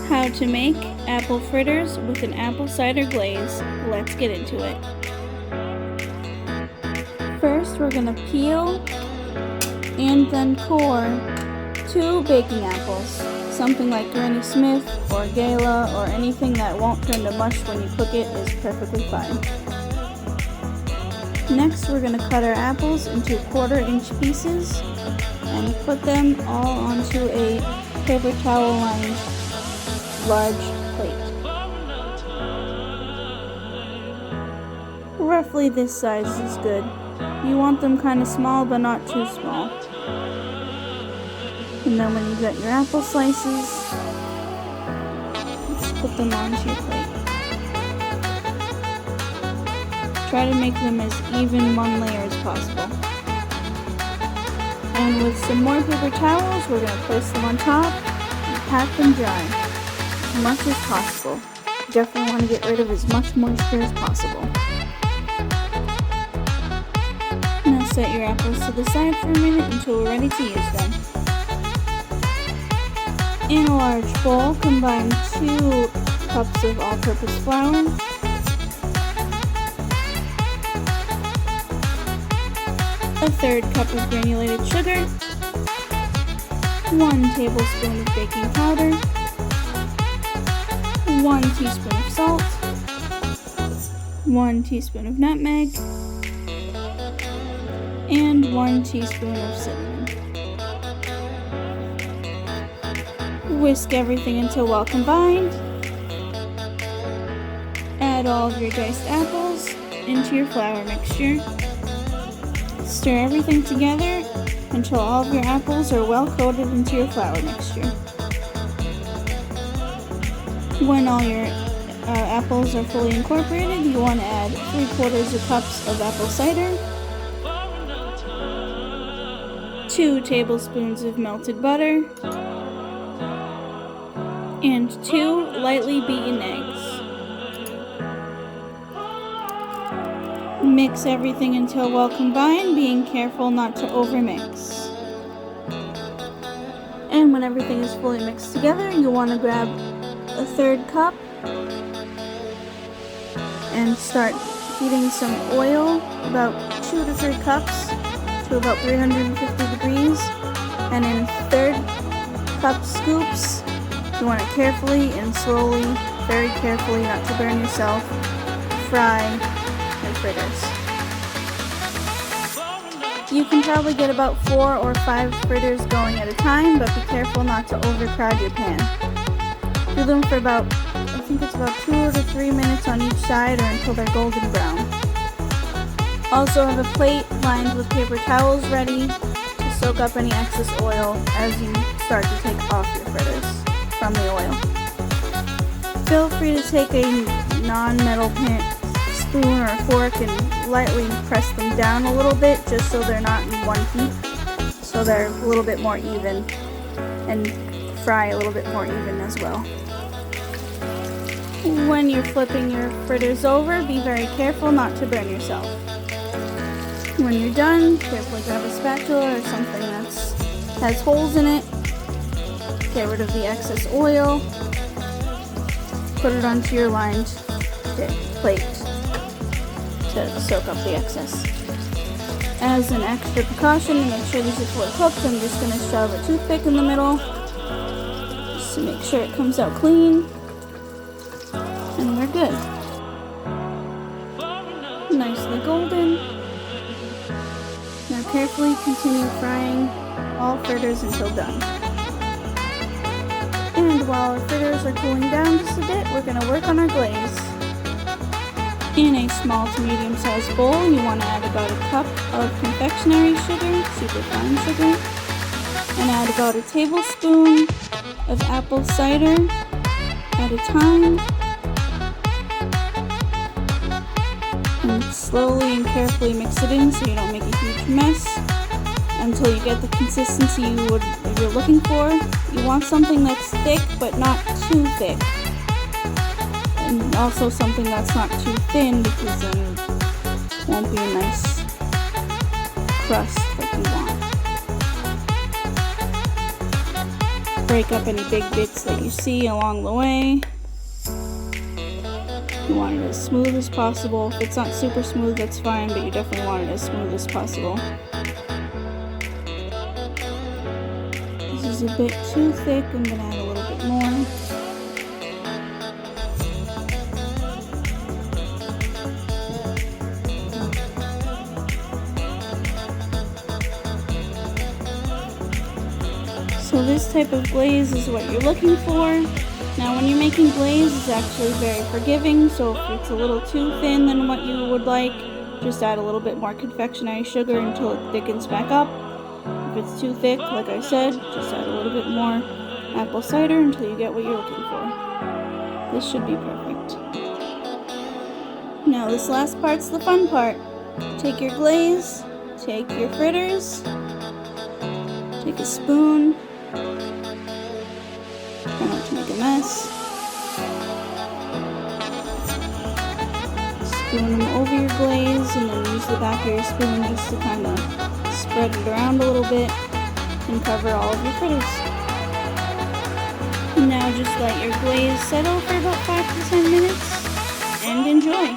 How to make apple fritters with an apple cider glaze. Let's get into it. First, we're going to peel and then core 2 baking apples. Something like Granny Smith or Gala or anything that won't turn to mush when you cook it is perfectly fine. Next, we're going to cut our apples into 1/4-inch pieces and put them all onto a paper towel lined large plate. Roughly this size is good. You want them kind of small but not too small. And then when you get your apple slices, just put them onto your plate. Try to make them as even one layer as possible. And with some more paper towels, we're going to place them on top and pat them dry as much as possible. You definitely want to get rid of as much moisture as possible. Now set your apples to the side for a minute until we're ready to use them. In a large bowl, combine 2 cups of all-purpose flour, 1/3 cup of granulated sugar, 1 tablespoon of baking powder, 1 teaspoon of salt, 1 teaspoon of nutmeg, and 1 teaspoon of cinnamon. Whisk everything until well combined. Add all of your diced apples into your flour mixture. Stir everything together until all of your apples are well coated into your flour mixture. When all your apples are fully incorporated, you want to add 3/4 cups of apple cider, 2 tablespoons of melted butter, and 2 lightly beaten eggs. Mix everything until well combined, being careful not to overmix. And when everything is fully mixed together, you want to grab 1/3 cup and start heating some oil, about 2 to 3 cups to about 350 degrees. And in 1/3 cup scoops, you want to carefully and slowly, very carefully, not to burn yourself, fry your fritters. You can probably get about 4 or 5 fritters going at a time, but be careful not to overcrowd your pan. Do them for about, I think it's about 2 to 3 minutes on each side or until they're golden brown. Also have a plate lined with paper towels ready to soak up any excess oil as you start to take off your fritters from the oil. Feel free to take a non-metal spoon or fork and lightly press them down a little bit just so they're not in one heap, so they're a little bit more even and fry a little bit more even as well. When you're flipping your fritters over, be very careful not to burn yourself. When you're done, carefully grab a spatula or something that has holes in it. Get rid of the excess oil. Put it onto your lined plate to soak up the excess. As an extra precaution to make sure these are fully cooked, I'm just going to shove a toothpick in the middle just to make sure it comes out clean. And we're good. Nicely golden. Now carefully continue frying all fritters until done. And while our fritters are cooling down just a bit, we're going to work on our glaze. In a small to medium sized bowl, you want to add about 1 cup of confectionery sugar, super fine sugar, and add about 1 tablespoon of apple cider at a time. And slowly and carefully mix it in so you don't make a huge mess until you get the consistency you're looking for. You want something that's thick but not too thick. And also something that's not too thin, because then it won't be a nice crust that you want. break up any big bits that you see along the way. You want it as smooth as possible. If it's not super smooth, that's fine, but you definitely want it as smooth as possible. This is a bit too thick. I'm going to add a little bit more. So this type of glaze is what you're looking for. Now when you're making glaze, it's actually very forgiving, so if it's a little too thin than what you would like, just add a little bit more confectionery sugar until it thickens back up. If it's too thick, like I said, just add a little bit more apple cider until you get what you're looking for. This should be perfect. Now this last part's the fun part. Take your glaze, take your fritters, take a spoon, try not to make a mess. Spoon them over your glaze and then use the back of your spoon just to kind of spread it around a little bit and cover all of your fritters. Now just let your glaze settle for about 5 to 10 minutes and enjoy.